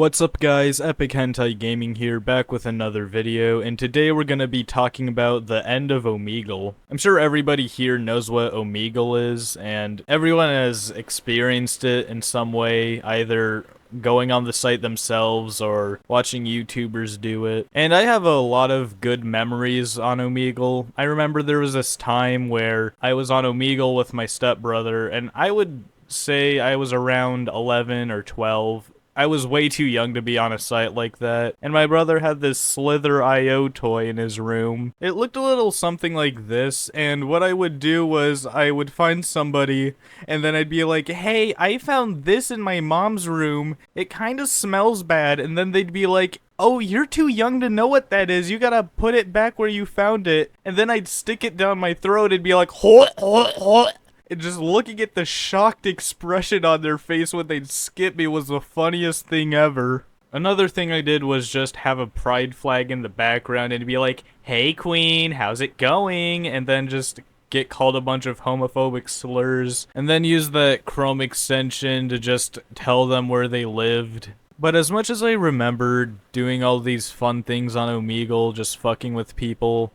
What's up guys, Epic Hentai Gaming here, back with another video, and today we're gonna be talking about the end of Omegle. I'm sure everybody here knows what Omegle is, and everyone has experienced it in some way, either going on the site themselves or watching YouTubers do it. And I have a lot of good memories on Omegle. I remember there was this time where I was on Omegle with my stepbrother, and I would say I was around 11 or 12. I was way too young to be on a site like that, and my brother had this Slither IO toy in his room. It looked a little something like this, and what I would do was I would find somebody, and then I'd be like, hey, I found this in my mom's room. It kind of smells bad, and then they'd be like, oh, you're too young to know what that is. You gotta put it back where you found it. And then I'd stick it down my throat and be like, and just looking at the shocked expression on their face when they'd skip me was the funniest thing ever. Another thing I did was just have a pride flag in the background and be like, hey queen, how's it going? And then just get called a bunch of homophobic slurs, and then use that Chrome extension to just tell them where they lived. But as much as I remember doing all these fun things on Omegle, just fucking with people,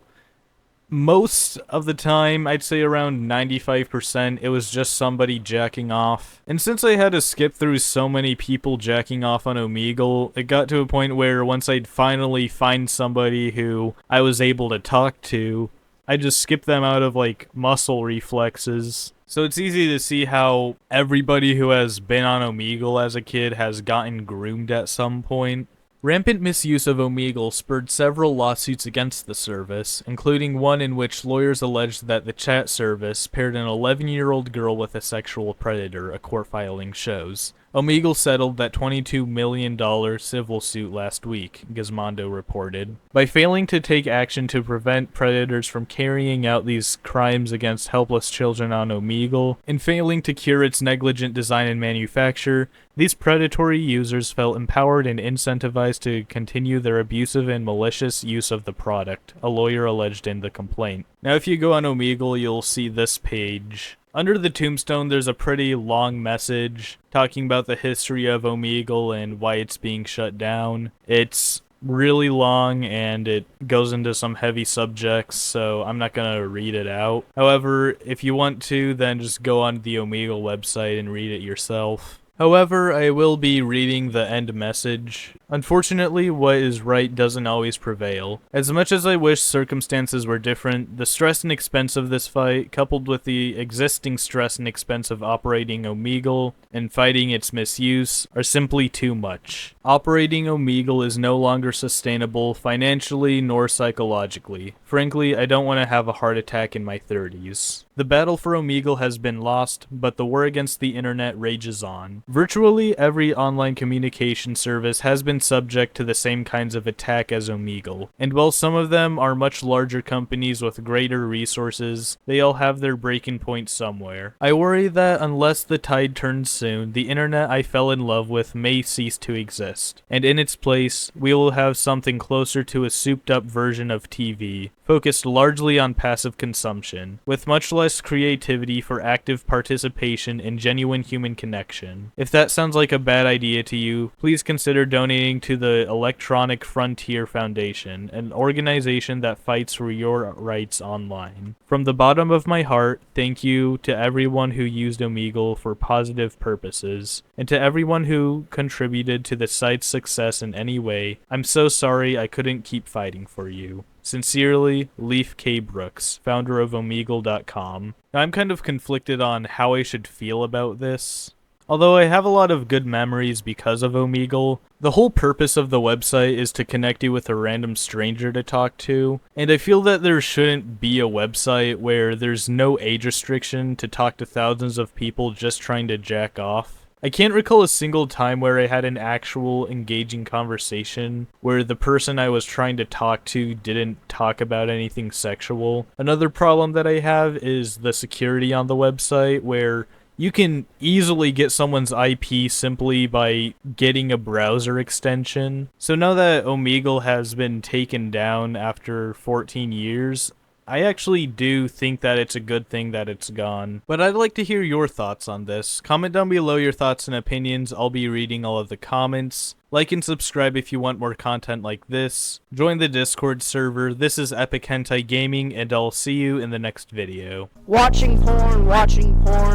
most of the time, I'd say around 95%, it was just somebody jacking off. And since I had to skip through so many people jacking off on Omegle, it got to a point where once I'd finally find somebody who I was able to talk to, I just skip them out of like muscle reflexes. So it's easy to see how everybody who has been on Omegle as a kid has gotten groomed at some point. Rampant misuse of Omegle spurred several lawsuits against the service, including one in which lawyers alleged that the chat service paired an 11-year-old girl with a sexual predator, a court filing shows. Omegle settled that $22 million civil suit last week, Gizmodo reported. By failing to take action to prevent predators from carrying out these crimes against helpless children on Omegle, and failing to cure its negligent design and manufacture, these predatory users felt empowered and incentivized to continue their abusive and malicious use of the product, a lawyer alleged in the complaint. Now if you go on Omegle, you'll see this page. Under the tombstone, there's a pretty long message talking about the history of Omegle and why it's being shut down. It's really long and it goes into some heavy subjects, so I'm not gonna read it out. However, if you want to, then just go on the Omegle website and read it yourself. However, I will be reading the end message. Unfortunately, what is right doesn't always prevail. As much as I wish circumstances were different, the stress and expense of this fight, coupled with the existing stress and expense of operating Omegle and fighting its misuse, are simply too much. Operating Omegle is no longer sustainable financially nor psychologically. Frankly, I don't want to have a heart attack in my 30s. The battle for Omegle has been lost, but the war against the internet rages on. Virtually every online communication service has been subject to the same kinds of attack as Omegle, and while some of them are much larger companies with greater resources, they all have their breaking point somewhere. I worry that unless the tide turns soon, the internet I fell in love with may cease to exist, and in its place, we will have something closer to a souped-up version of TV, focused largely on passive consumption, with much less creativity for active participation and genuine human connection. If that sounds like a bad idea to you, please consider donating to the Electronic Frontier Foundation, an organization that fights for your rights online. From the bottom of my heart, thank you to everyone who used Omegle for positive purposes, and to everyone who contributed to the site's success in any way. I'm so sorry I couldn't keep fighting for you. Sincerely, Leaf K. Brooks, founder of Omegle.com. Now, I'm kind of conflicted on how I should feel about this. Although I have a lot of good memories because of Omegle, the whole purpose of the website is to connect you with a random stranger to talk to, and I feel that there shouldn't be a website where there's no age restriction to talk to thousands of people just trying to jack off. I can't recall a single time where I had an actual engaging conversation where the person I was trying to talk to didn't talk about anything sexual. Another problem that I have is the security on the website, where you can easily get someone's IP simply by getting a browser extension. So now that Omegle has been taken down after 14 years, I actually do think that it's a good thing that it's gone. But I'd like to hear your thoughts on this. Comment down below your thoughts and opinions. I'll be reading all of the comments. Like and subscribe if you want more content like this. Join the Discord server. This is Epic Hentai Gaming, and I'll see you in the next video. Watching porn,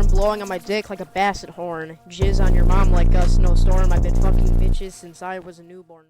blowing on my dick like a basset horn. Jizz on your mom like a snowstorm. I've been fucking bitches since I was a newborn.